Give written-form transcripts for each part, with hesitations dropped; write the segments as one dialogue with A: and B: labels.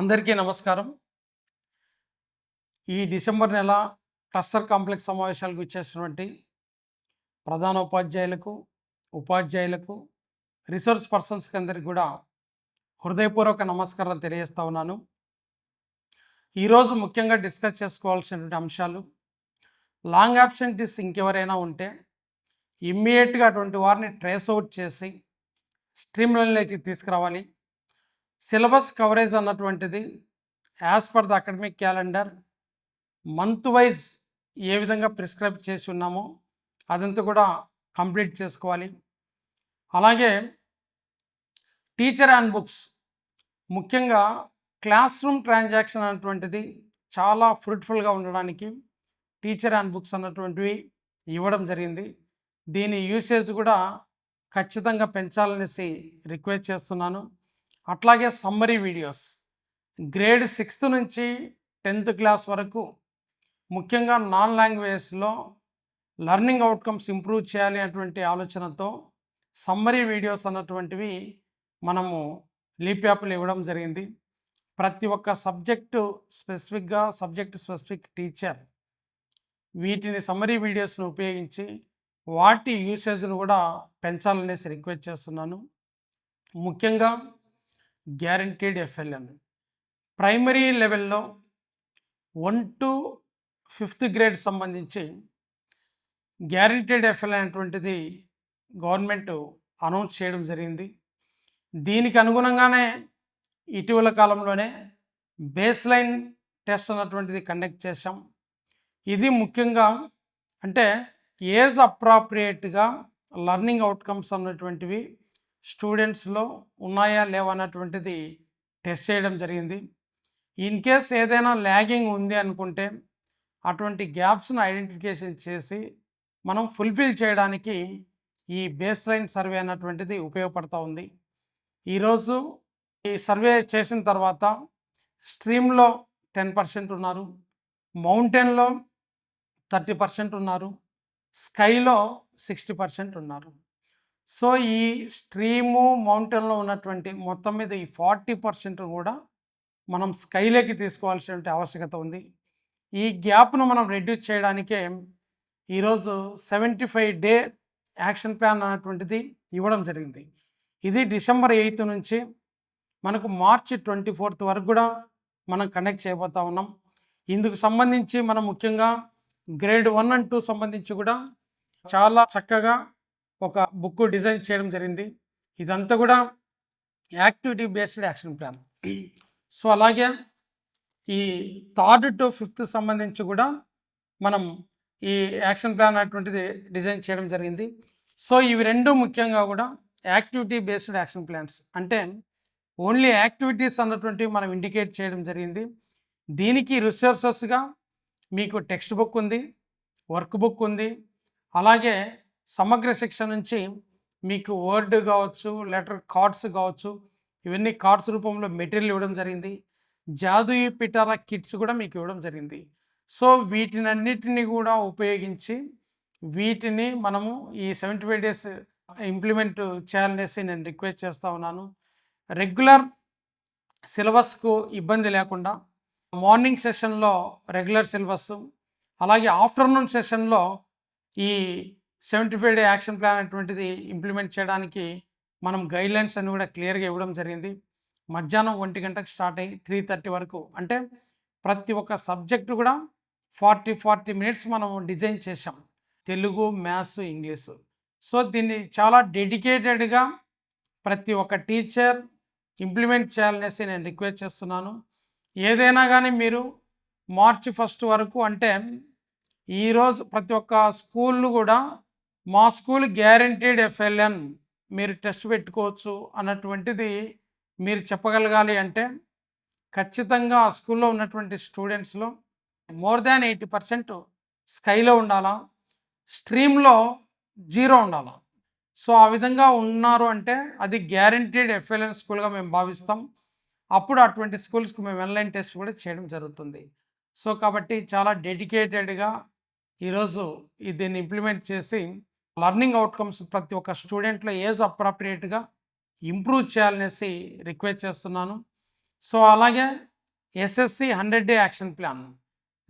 A: అందరికీ నమస్కారం. ఈ డిసెంబర్ నెల క్లస్టర్ కాంప్లెక్స్ సమావేశాలకు ఇచ్చేసినటువంటి ప్రధాన ఉపాధ్యాయులకు, రిసోర్స్ పర్సన్స్కి అందరికీ కూడా హృదయపూర్వక నమస్కారాలు తెలియజేస్తూ ఉన్నాను. ఈరోజు ముఖ్యంగా డిస్కస్ చేసుకోవాల్సినటువంటి అంశాలు, లాంగ్ యాబ్సెంటీస్ ఇంకెవరైనా ఉంటే ఇమ్మీడియట్గా అటువంటి వారిని ట్రేస్ అవుట్ చేసి స్ట్రీమ్ లైన్లోకి తీసుకురావాలి. సిలబస్ కవరేజ్ అన్నటువంటిది as per the academic calendar month wise ఏ విధంగా ప్రిస్క్రైబ్ చేసి ఉన్నామో అదంతా కూడా కంప్లీట్ చేసుకోవాలి. అలాగే టీచర్ హ్యాండ్ బుక్స్, ముఖ్యంగా క్లాస్ రూమ్ ట్రాన్సాక్షన్ అన్నటువంటిది చాలా ఫ్రూట్ఫుల్గా ఉండడానికి టీచర్ హ్యాండ్ బుక్స్ అన్నటువంటివి ఇవ్వడం జరిగింది. దీని యూసేజ్ కూడా ఖచ్చితంగా పెంచాలనేసి రిక్వెస్ట్ చేస్తున్నాను. అట్లాగే సమ్మరీ వీడియోస్ గ్రేడ్ 6th నుంచి 10th క్లాస్ వరకు ముఖ్యంగా నాన్ లాంగ్వేజ్లో లర్నింగ్ అవుట్కమ్స్ ఇంప్రూవ్ చేయాలి అటువంటి ఆలోచనతో సమ్మరీ వీడియోస్ అన్నటువంటివి మనము లీప్ యాప్లో ఇవ్వడం జరిగింది. ప్రతి ఒక్క సబ్జెక్టు స్పెసిఫిక్ టీచర్ వీటిని సమ్మరీ వీడియోస్ను ఉపయోగించి వాటి యూసేజ్ను కూడా పెంచాలనేసి రిక్వెస్ట్ చేస్తున్నాను. ముఖ్యంగా గ్యారంటీడ్ ఎఫ్ఎల్ఎన్ ప్రైమరీ లెవెల్లో 1 to 5th గ్రేడ్ సంబంధించి గ్యారంటీడ్ ఎఫ్ఎల్ఎన్ అనేటువంటిది గవర్నమెంట్ అనౌన్స్ చేయడం జరిగింది. దీనికి అనుగుణంగానే ఇటీవల కాలంలోనే బేస్ లైన్ టెస్ట్ అన్నటువంటిది కండక్ట్ చేశాం. ఇది ముఖ్యంగా అంటే ఏజ్ అప్రాప్రియేట్గా లర్నింగ్ అవుట్కమ్స్ అన్నటువంటివి స్టూడెంట్స్లో ఉన్నాయా లేవా అన్నటువంటిది టెస్ట్ చేయడం జరిగింది. ఇన్ కేస్ ఏదైనా ల్యాగింగ్ ఉంది అనుకుంటే అటువంటి గ్యాప్స్ను ఐడెంటిఫికేషన్ చేసి మనం ఫుల్ఫిల్ చేయడానికి ఈ బేస్ లైన్ సర్వే అన్నటువంటిది ఉపయోగపడుతూ ఉంది. ఈరోజు ఈ సర్వే చేసిన తర్వాత స్ట్రీమ్లో 10% ఉన్నారు, మౌంటైన్లో 30% ఉన్నారు, స్కైలో 60% ఉన్నారు. సో ఈ స్ట్రీము మౌంటైన్లో ఉన్నటువంటి మొత్తం మీద ఈ 40% కూడా మనం స్కైలోకి తీసుకోవాల్సిన ఆవశ్యకత ఉంది. ఈ గ్యాప్ను మనం రెడ్యూస్ చేయడానికే ఈరోజు 75 డే యాక్షన్ ప్లాన్ అన్నటువంటిది ఇవ్వడం జరిగింది. ఇది December 8th నుంచి మనకు March 24th వరకు కూడా మనం కండక్ట్ చేయబోతూ ఉన్నాం. ఇందుకు సంబంధించి మనం ముఖ్యంగా గ్రేడ్ 1 and 2 సంబంధించి కూడా చాలా చక్కగా ఒక బుక్ డిజైన్ చేయడం జరిగింది. ఇదంతా కూడా activity based action plan. So అలాగే ఈ 3rd to 5th సంబంధించి కూడా మనం ఈ యాక్షన్ ప్లాన్ అటువంటిది డిజైన్ చేయడం జరిగింది. సో ఇవి రెండు ముఖ్యంగా కూడా యాక్టివిటీ బేస్డ్ యాక్షన్ ప్లాన్స్, అంటే ఓన్లీ యాక్టివిటీస్ అన్నటువంటివి మనం ఇండికేట్ చేయడం జరిగింది. దీనికి రిసోర్సెస్గా మీకు టెక్స్ట్ బుక్ ఉంది, వర్క్ బుక్ ఉంది, అలాగే సమగ్ర శిక్ష నుంచి మీకు వర్డ్ కావచ్చు, లెటర్ కార్డ్స్ కావచ్చు, ఇవన్నీ కార్డ్స్ రూపంలో మెటీరియల్ ఇవ్వడం జరిగింది. జాదుయి పిటారా కిట్స్ కూడా మీకు ఇవ్వడం జరిగింది. సో వీటినన్నిటిని కూడా ఉపయోగించి వీటిని మనము ఈ 75 days ఇంప్లిమెంట్ చేయాలనేసి నేను రిక్వెస్ట్ చేస్తూ ఉన్నాను. రెగ్యులర్ సిలబస్కు ఇబ్బంది లేకుండా మార్నింగ్ సెషన్లో రెగ్యులర్ సిలబస్, అలాగే ఆఫ్టర్నూన్ సెషన్లో ఈ 75 day యాక్షన్ ప్లాన్ అటువంటిది ఇంప్లిమెంట్ చేయడానికి మనం గైడ్లైన్స్ అన్ని కూడా క్లియర్గా ఇవ్వడం జరిగింది. మధ్యాహ్నం 1 గంటకు స్టార్ట్ అయ్యి 3:30 వరకు, అంటే ప్రతి ఒక్క సబ్జెక్టు కూడా 40 minutes మనం డిజైన్ చేసాం, తెలుగు, మ్యాథ్స్, ఇంగ్లీషు. సో దీన్ని చాలా డెడికేటెడ్గా ప్రతి ఒక్క టీచర్ ఇంప్లిమెంట్ చేయాలనేసి నేను రిక్వెస్ట్ చేస్తున్నాను. ఏదైనా కానీ మీరు March 1st వరకు, అంటే ఈరోజు ప్రతి ఒక్క స్కూళ్ళు కూడా మా స్కూల్ గ్యారంటీడ్ ఎఫ్ఎల్ఎన్ మీరు టెస్ట్ పెట్టుకోవచ్చు అన్నటువంటిది మీరు చెప్పగలగాలి. అంటే ఖచ్చితంగా ఆ స్కూల్లో ఉన్నటువంటి స్టూడెంట్స్లో మోర్ దాన్ 80% స్కైలో ఉండాలా, స్ట్రీమ్లో 0 ఉండాలా. సో ఆ విధంగా ఉన్నారు అంటే అది గ్యారంటీడ్ ఎఫ్ఎల్ఎన్ స్కూల్గా మేము భావిస్తాం. అప్పుడు అటువంటి స్కూల్స్కి మేము ఆన్లైన్ టెస్ట్ కూడా చేయడం జరుగుతుంది. సో కాబట్టి చాలా డెడికేటెడ్గా ఈరోజు దీన్ని ఇంప్లిమెంట్ చేసి లర్నింగ్ అవుట్కమ్స్ ప్రతి ఒక్క స్టూడెంట్లో ఏజ్ అప్రాప్రియేట్గా ఇంప్రూవ్ చేయాలనేసి రిక్వెస్ట్ చేస్తున్నాను. సో అలాగే ఎస్ఎస్సి 100 డే యాక్షన్ ప్లాన్.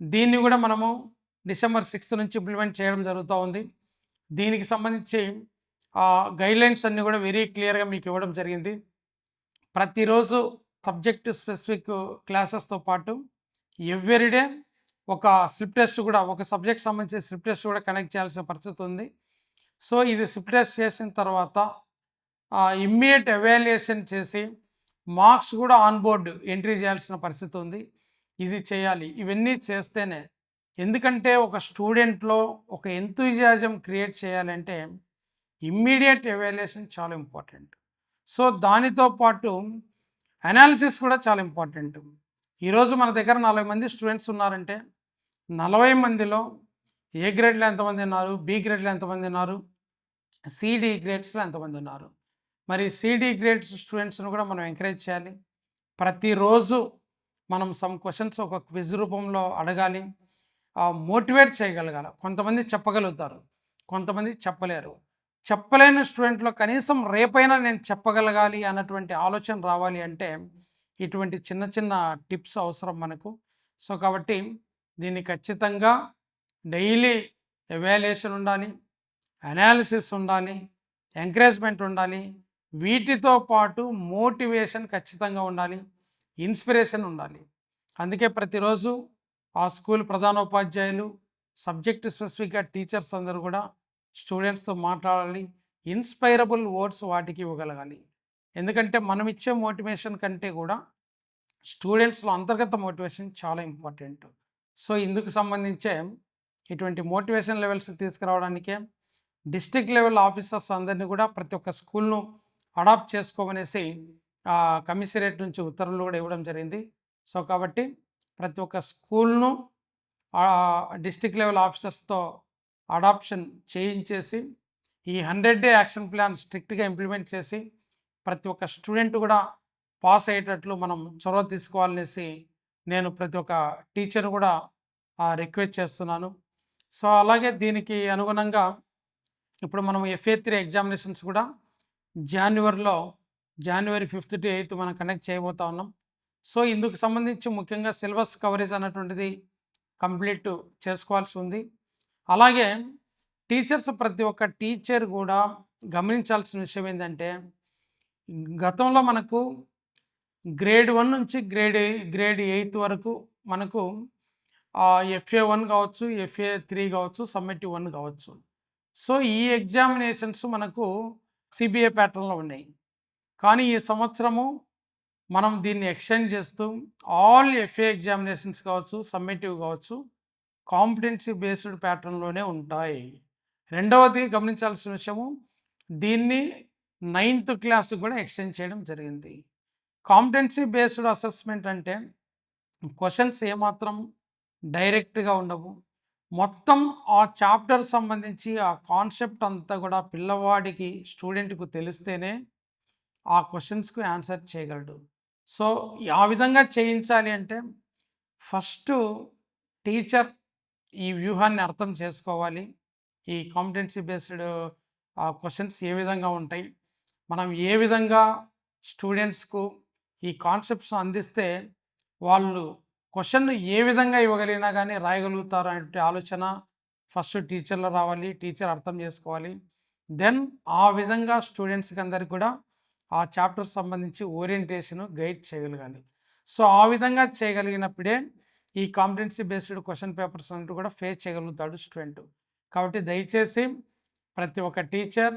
A: దీన్ని కూడా మనము డిసెంబర్ 6 నుంచి ఇంప్లిమెంట్ చేయడం జరుగుతూ ఉంది. దీనికి సంబంధించి గైడ్లైన్స్ అన్నీ కూడా వెరీ క్లియర్గా మీకు ఇవ్వడం జరిగింది. ప్రతిరోజు సబ్జెక్ట్ స్పెసిఫిక్ క్లాసెస్తో పాటు ఎవ్రీడే ఒక స్లిప్ టెస్ట్ కూడా, ఒక సబ్జెక్ట్ సంబంధించి స్లిప్ టెస్ట్ కూడా కనెక్ట్ చేయాల్సిన పరిస్థితి ఉంది. సో ఇది స్లిప్ టెస్ట్ చేసిన తర్వాత ఇమ్మీడియట్ ఎవాల్యుయేషన్ చేసి మార్క్స్ కూడా ఆన్ బోర్డు ఎంట్రీ చేయాల్సిన పరిస్థితి ఉంది. ఇది చేయాలి. ఇవన్నీ చేస్తేనే, ఎందుకంటే ఒక స్టూడెంట్లో ఒక ఎంతూజియాజం క్రియేట్ చేయాలంటే ఇమ్మీడియట్ ఎవాల్యుయేషన్ చాలా ఇంపార్టెంట్. సో దానితో పాటు అనాలిసిస్ కూడా చాలా ఇంపార్టెంట్. ఈరోజు మన దగ్గర 40 మంది స్టూడెంట్స్ ఉన్నారంటే 40 మందిలో ఏ గ్రేడ్లో ఎంతమంది ఉన్నారు, బి గ్రేడ్లో ఎంతమంది ఉన్నారు, సిడి గ్రేడ్స్లో ఎంతమంది ఉన్నారు. మరి సిడి గ్రేడ్స్ స్టూడెంట్స్ను కూడా మనం ఎంకరేజ్ చేయాలి. ప్రతిరోజు మనం సమ్ క్వశ్చన్స్ ఒక క్విజ్ రూపంలో అడగాలి, మోటివేట్ చేయగలగాలి. కొంతమంది చెప్పగలుగుతారు, కొంతమంది చెప్పలేరు. చెప్పలేని స్టూడెంట్లో కనీసం రేపైనా నేను చెప్పగలగాలి అన్నటువంటి ఆలోచన రావాలి అంటే ఇటువంటి చిన్న చిన్న టిప్స్ అవసరం మనకు. సో కాబట్టి దీన్ని ఖచ్చితంగా డైలీ ఎవాల్యుయేషన్ ఉండాలి, అనాలిసిస్ ఉండాలి, ఎంకరేజ్మెంట్ ఉండాలి. వీటితో పాటు మోటివేషన్ ఖచ్చితంగా ఉండాలి, ఇన్స్పిరేషన్ ఉండాలి. అందుకే ప్రతిరోజు ఆ స్కూల్ ప్రధానోపాధ్యాయులు, సబ్జెక్ట్ స్పెసిఫిక్గా టీచర్స్ అందరూ కూడా స్టూడెంట్స్తో మాట్లాడాలి, ఇన్స్పైరబుల్ వర్డ్స్ వాటికి ఇవ్వగలగాలి. ఎందుకంటే మనం ఇచ్చే మోటివేషన్ కంటే కూడా స్టూడెంట్స్లో అంతర్గత మోటివేషన్ చాలా ఇంపార్టెంట్. సో ఇందుకు సంబంధించే ఇటువంటి మోటివేషన్ లెవెల్స్ తీసుకురావడానికే డిస్ట్రిక్ట్ లెవెల్ ఆఫీసర్స్ అందరినీ కూడా ప్రతి ఒక్క స్కూల్ను అడాప్ట్ చేసుకోమనేసి కమిషనరేట్ నుంచి ఉత్తర్వులు కూడా ఇవ్వడం జరిగింది. సో కాబట్టి ప్రతి ఒక్క స్కూల్ను డిస్ట్రిక్ట్ లెవెల్ ఆఫీసర్స్తో అడాప్షన్ చేయించేసి ఈ 100 డే యాక్షన్ ప్లాన్ స్ట్రిక్ట్గా ఇంప్లిమెంట్ చేసి ప్రతి ఒక్క స్టూడెంట్ కూడా పాస్ అయ్యేటట్లు మనం చొరవ తీసుకోవాలనేసి నేను ప్రతి ఒక్క టీచర్ కూడా రిక్వెస్ట్ చేస్తున్నాను. సో అలాగే దీనికి అనుగుణంగా ఇప్పుడు మనం FA3 ఎగ్జామినేషన్స్ కూడా జనవరి 5th to 8th మనం కండక్ట్ చేయబోతా ఉన్నాం. సో ఇందుకు సంబంధించి ముఖ్యంగా సిలబస్ కవరేజ్ అన్నటువంటిది కంప్లీట్ చేసుకోవాల్సి ఉంది. అలాగే టీచర్స్, ప్రతి ఒక్క టీచర్ కూడా గమనించాల్సిన విషయం ఏంటంటే, గతంలో మనకు గ్రేడ్ 1 నుంచి గ్రేడ్ 8 వరకు మనకు FA1 కావచ్చు, FA3 కావచ్చు, సమ్మేటివ్ 1 కావచ్చు. సో ఈ ఎగ్జామినేషన్స్ మనకు CBA ప్యాటర్న్లో ఉన్నాయి. కానీ ఈ సంవత్సరము మనం దీన్ని ఎక్స్టెండ్ చేస్తూ ఆల్ FA ఎగ్జామినేషన్స్ కావచ్చు, సమ్మేటివ్ కావచ్చు, కాంపిటెన్సీ బేస్డ్ ప్యాటర్న్లోనే ఉంటాయి. రెండవది గమనించాల్సిన విషయము, దీన్ని 9th క్లాస్ కూడా ఎక్స్టెండ్ చేయడం జరిగింది. కాంపిటెన్సీ బేస్డ్ అసెస్మెంట్ అంటే క్వశ్చన్స్ ఏమాత్రం డైరెక్ట్గా ఉండవు. మొత్తం ఆ చాప్టర్ సంబంధించి ఆ కాన్సెప్ట్ అంతా కూడా పిల్లవాడికి, స్టూడెంట్కు తెలిస్తేనే ఆ క్వశ్చన్స్కు ఆన్సర్ చేయగలడు. సో ఆ విధంగా చేయించాలి అంటే ఫస్ట్ టీచర్ ఈ వ్యూహాన్ని అర్థం చేసుకోవాలి. ఈ కాంపిటెన్సీ బేస్డ్ క్వశ్చన్స్ ఏ విధంగా ఉంటాయి, మనం ఏ విధంగా స్టూడెంట్స్కు ఈ కాన్సెప్ట్స్ అందిస్తే వాళ్ళు క్వశ్చన్ను ఏ విధంగా ఇవ్వగలిగినా కానీ రాయగలుగుతారు అనే ఆలోచన ఫస్ట్ టీచర్లో రావాలి. టీచర్ అర్థం చేసుకోవాలి. దెన్ ఆ విధంగా స్టూడెంట్స్కి అందరికి కూడా ఆ చాప్టర్ సంబంధించి ఓరియంటేషన్ గైడ్ చేయగలగాలి. సో ఆ విధంగా చేయగలిగినప్పుడే ఈ కాంపిటెన్సీ బేస్డ్ క్వశ్చన్ పేపర్స్ అంటూ కూడా ఫేస్ చేయగలుగుతాడు స్టూడెంట్. కాబట్టి దయచేసి ప్రతి ఒక్క టీచర్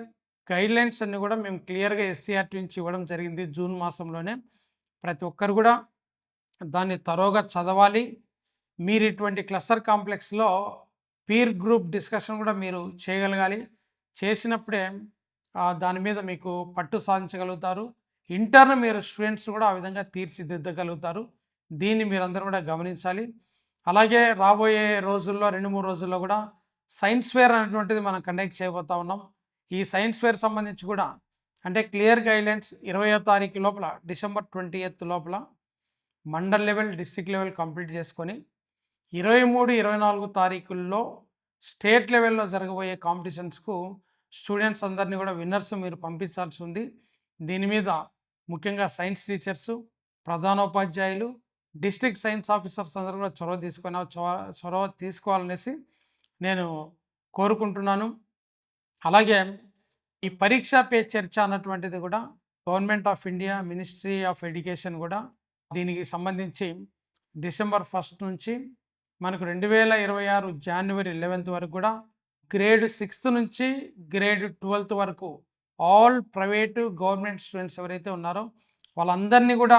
A: గైడ్లైన్స్ అన్నీ కూడా మేము క్లియర్గా SCRT నుంచి ఇవ్వడం జరిగింది జూన్ మాసంలోనే. ప్రతి ఒక్కరు కూడా దాన్ని తరోగా చదవాలి. మీరు ఇటువంటి క్లస్టర్ కాంప్లెక్స్లో పీర్ గ్రూప్ డిస్కషన్ కూడా మీరు చేయగలగాలి. చేసినప్పుడే దాని మీద మీకు పట్టు సాధించగలుగుతారు. ఇంటర్న్ మీరు స్టూడెంట్స్ కూడా ఆ విధంగా తీర్చిదిద్దగలుగుతారు. దీన్ని మీరందరూ కూడా గమనించాలి. అలాగే రాబోయే రోజుల్లో 2-3 రోజుల్లో కూడా సైన్స్ ఫేర్ అనేటువంటిది మనం కండక్ట్ చేయబోతా ఉన్నాం. ఈ సైన్స్ ఫేర్ సంబంధించి కూడా అంటే క్లియర్ గైడ్లైన్స్ 20వ తారీఖు లోపల, డిసెంబర్ 20th లోపల mandal level, district level complete చేసుకొని 23-24 తారీఖుల్లో స్టేట్ లెవెల్లో జరగబోయే కాంపిటీషన్స్కు స్టూడెంట్స్ అందరినీ కూడా విన్నర్స్ మీరు పంపించాల్సి ఉంది. దీని మీద ముఖ్యంగా సైన్స్ టీచర్సు, ప్రధానోపాధ్యాయులు, డిస్ట్రిక్ట్ సైన్స్ ఆఫీసర్స్ అందరూ కూడా చొరవ తీసుకోవాలనేసి నేను కోరుకుంటున్నాను. అలాగే ఈ పరీక్ష పే చర్చ అన్నటువంటిది కూడా government of India, ministry of education కూడా దీనికి సంబంధించి డిసెంబర్ 1 నుంచి మనకు 2026 జనవరి 11 వరకు కూడా గ్రేడ్ 6 నుంచి గ్రేడ్ 12 వరకు ఆల్ ప్రైవేటు గవర్నమెంట్ స్టూడెంట్స్ ఎవరైతే ఉన్నారో వాళ్ళందరినీ కూడా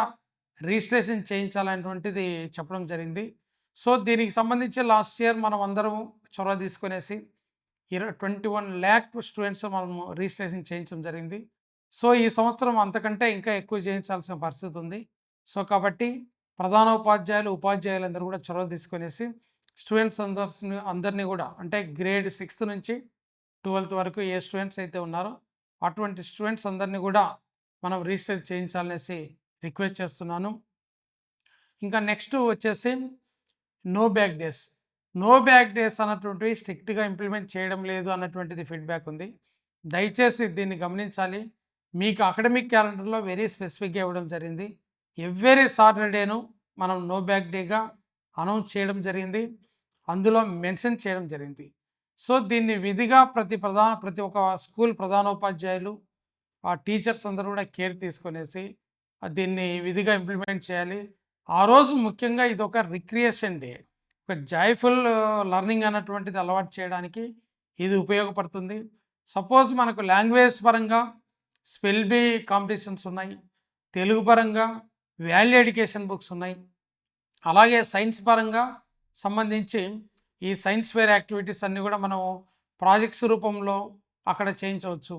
A: రిజిస్ట్రేషన్ చేయించాలనేటువంటిది చెప్పడం జరిగింది. సో దీనికి సంబంధించి లాస్ట్ ఇయర్ మనం అందరం చొరవ తీసుకునేసి 21 lakh స్టూడెంట్స్ మనము రిజిస్ట్రేషన్ చేయించడం జరిగింది. సో ఈ సంవత్సరం అంతకంటే ఇంకా ఎక్కువ చేయించాల్సిన పరిస్థితి ఉంది. సో కాబట్టి ప్రధానోపాధ్యాయులు, ఉపాధ్యాయులందరూ కూడా చొరవ తీసుకునేసి స్టూడెంట్స్ అందరినీ కూడా అంటే గ్రేడ్ 6 నుంచి 12th వరకు ఏ స్టూడెంట్స్ అయితే ఉన్నారో అటువంటి స్టూడెంట్స్ అందరినీ కూడా మనం రిజిస్టర్ చేయించాలనేసి రిక్వెస్ట్ చేస్తున్నాను. ఇంకా నెక్స్ట్ వచ్చేసి నో బ్యాక్ డేస్ అన్నటువంటివి స్ట్రిక్ట్గా ఇంప్లిమెంట్ చేయడం లేదు అన్నటువంటిది ఫీడ్బ్యాక్ ఉంది. దయచేసి దీన్ని గమనించాలి. మీకు అకాడమిక్ క్యాలెండర్లో వెరీ స్పెసిఫిక్గా ఇవ్వడం జరిగింది. ఎవ్రీ సాటర్డేను మనం నో బ్యాక్ డేగా అనౌన్స్ చేయడం జరిగింది, అందులో మెన్షన్ చేయడం జరిగింది. సో దీన్ని విధిగా ప్రతి ఒక్క స్కూల్ ప్రధానోపాధ్యాయులు, ఆ టీచర్స్ అందరూ కూడా కేర్ తీసుకునేసి దీన్ని విధిగా ఇంప్లిమెంట్ చేయాలి. ఆ రోజు ముఖ్యంగా ఇది ఒక రిక్రియేషన్ డే, ఒక జాయ్ఫుల్ లెర్నింగ్ అన్నటువంటిది అలవాటు చేయడానికి ఇది ఉపయోగపడుతుంది. సపోజ్ మనకు లాంగ్వేజ్ పరంగా స్పెల్ బీ కాంపిటీషన్స్ ఉన్నాయి, తెలుగు పరంగా వాల్యూ ఎడ్యుకేషన్ బుక్స్ ఉన్నాయి, అలాగే సైన్స్ పరంగా సంబంధించి ఈ సైన్స్ ఫేర్ యాక్టివిటీస్ అన్నీ కూడా మనం ప్రాజెక్ట్స్ రూపంలో అక్కడ చేయించవచ్చు.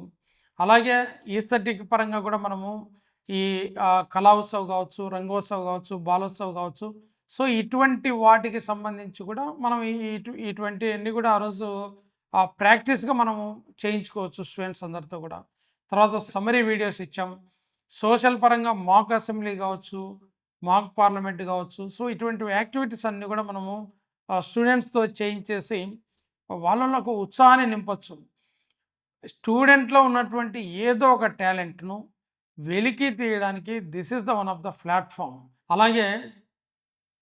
A: అలాగే ఈస్థెటిక్ పరంగా కూడా మనము ఈ కళా ఉత్సవ్ కావచ్చు, రంగోత్సవ్ కావచ్చు, బాలోత్సవ్ కావచ్చు. సో ఇటువంటి వాటికి సంబంధించి కూడా మనం ఇటువంటి అన్నీ కూడా ఆ రోజు ప్రాక్టీస్గా మనము చేయించుకోవచ్చు స్టూడెంట్స్ అందరితో కూడా. తర్వాత సమరీ వీడియోస్ ఇచ్చాం. సోషల్ పరంగా మాక్ అసెంబ్లీ కావచ్చు, మాక్ పార్లమెంట్ కావచ్చు. సో ఇటువంటి యాక్టివిటీస్ అన్నీ కూడా మనము స్టూడెంట్స్తో చేయించేసి వాళ్ళలో ఒక ఉత్సాహాన్ని నింపచ్చు. స్టూడెంట్లో ఉన్నటువంటి ఏదో ఒక టాలెంట్ను వెలికి తీయడానికి this is the one of the platform. అలాగే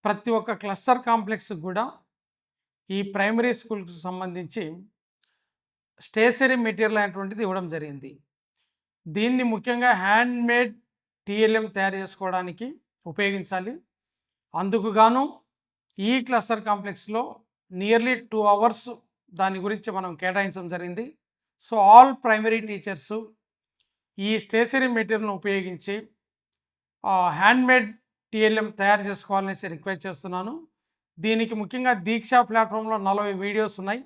A: ప్రతి ఒక్క క్లస్టర్ కాంప్లెక్స్ కూడా ఈ ప్రైమరీ స్కూల్కి సంబంధించి స్టేషనరీ మెటీరియల్ అనేటువంటిది ఇవ్వడం జరిగింది. దీన్ని ముఖ్యంగా హ్యాండ్మేడ్ టీఎల్ఎం తయారు చేసుకోవడానికి ఉపయోగించాలి. అందుకు గాను ఈ క్లస్టర్ కాంప్లెక్స్లో నియర్లీ 2 hours దాని గురించి మనం కేటాయించడం జరిగింది. సో ఆల్ ప్రైమరీ టీచర్సు ఈ స్టేషనరీ మెటీరియల్ను ఉపయోగించి హ్యాండ్మేడ్ టీఎల్ఎం తయారు చేసుకోవాలనేసి రిక్వెస్ట్ చేస్తున్నాను. దీనికి ముఖ్యంగా దీక్ష ప్లాట్ఫామ్లో 40 వీడియోస్ ఉన్నాయి.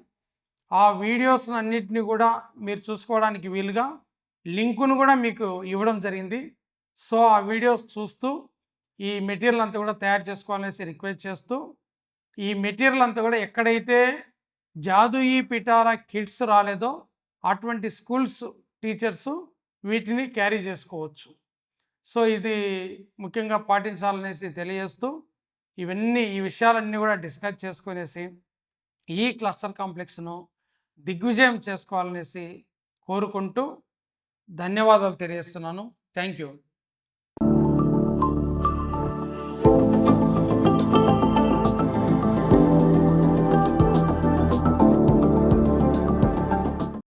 A: ఆ వీడియోస్ అన్నిటిని కూడా మీరు చూసుకోవడానికి వీలుగా లింకును కూడా మీకు ఇవ్వడం జరిగింది. సో ఆ వీడియోస్ చూస్తూ ఈ మెటీరియల్ అంతా కూడా తయారు చేసుకోవాలనేసి రిక్వెస్ట్ చేస్తూ, ఈ మెటీరియల్ అంతా కూడా ఎక్కడైతే జాదూయి పిటారా కిట్స్ రాలేదో అటువంటి స్కూల్స్ టీచర్సు వీటిని క్యారీ చేసుకోవచ్చు. సో ఇది ముఖ్యంగా పాటించాలనేసి తెలియజేస్తూ ఈ విషయాలన్నీ కూడా డిస్కస్ చేసుకునేసి ఈ క్లస్టర్ కాంప్లెక్స్ను దిగ్విజయం చేసుకోవాలనేసి కోరుకుంటూ ధన్యవాదాలు తెలియజేస్తున్నాను. Thank you.